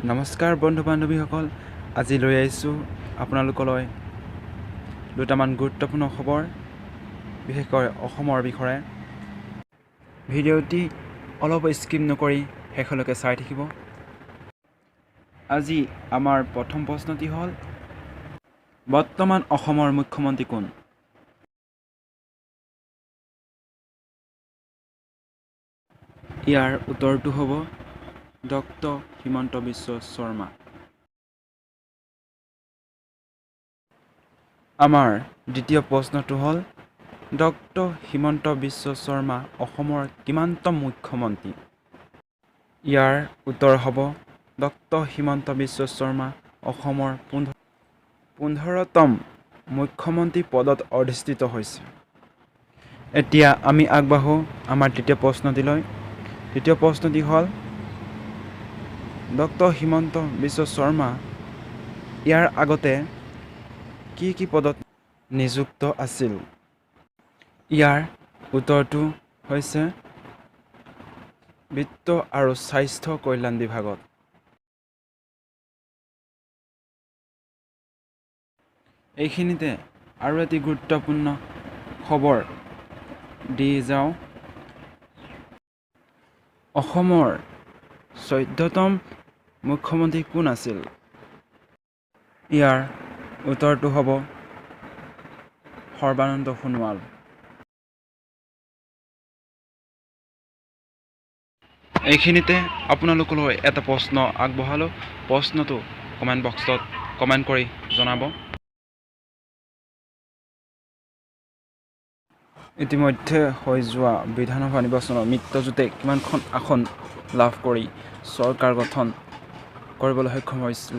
নমস্কাৰ বন্ধু বান্ধৱীসকল, আজি লৈ আহিছোঁ আপোনালোকলৈ দুটামান গুৰুত্বপূৰ্ণ খবৰ, বিশেষকৈ অসমৰ বিষয়ে। ভিডিঅ'টি অলপ স্কিপ নকৰি শেষলৈকে চাই থাকিব। আজি আমাৰ প্ৰথম প্ৰশ্নটি হ'ল, বৰ্তমান অসমৰ মুখ্যমন্ত্ৰী কোন? ইয়াৰ উত্তৰটো হ'ব ডক্টৰ হিমন্ত বিশ্ব শৰ্মা। আমাৰ দ্বিতীয় প্ৰশ্নটো হ'ল, ডক্টৰ হিমন্ত বিশ্ব শৰ্মা অসমৰ কিমানতম মুখ্যমন্ত্ৰী? ইয়াৰ উত্তৰ হ'ব ডক্টৰ হিমন্ত বিশ্ব শৰ্মা অসমৰ 15তম মুখ্যমন্ত্ৰী পদত অধিষ্ঠিত হৈছে। এতিয়া আমি আগবাঢ়োঁ আমাৰ তৃতীয় প্ৰশ্নটিলৈ। তৃতীয় প্ৰশ্নটি হ'ল, ডক্টৰ হিমন্ত বিশ্ব শৰ্মা ইয়াৰ আগতে কি পদত নিযুক্ত আছিল? ইয়াৰ উত্তৰটো হৈছে বিত্ত আৰু স্বাস্থ্য কল্যাণ বিভাগত। এইখিনিতে আৰু এটি গুৰুত্বপূৰ্ণ খবৰ দি যাওঁ। অসমৰ 14তম মুখ্যমন্ত্ৰী কোন আছিল? ইয়াৰ উত্তৰটো হ'ব সৰ্বানন্দ সোণোৱাল। এইখিনিতে আপোনালোকলৈ এটা প্ৰশ্ন আগবঢ়ালোঁ। প্ৰশ্নটো কমেণ্ট বক্সত কমেণ্ট কৰি জনাব। ইতিমধ্যে হৈ যোৱা বিধানসভা নিৰ্বাচনৰ মিত্ৰজোঁটে কিমানখন আসন লাভ কৰি চৰকাৰ গঠন কৰিবলৈ সক্ষম হৈছিল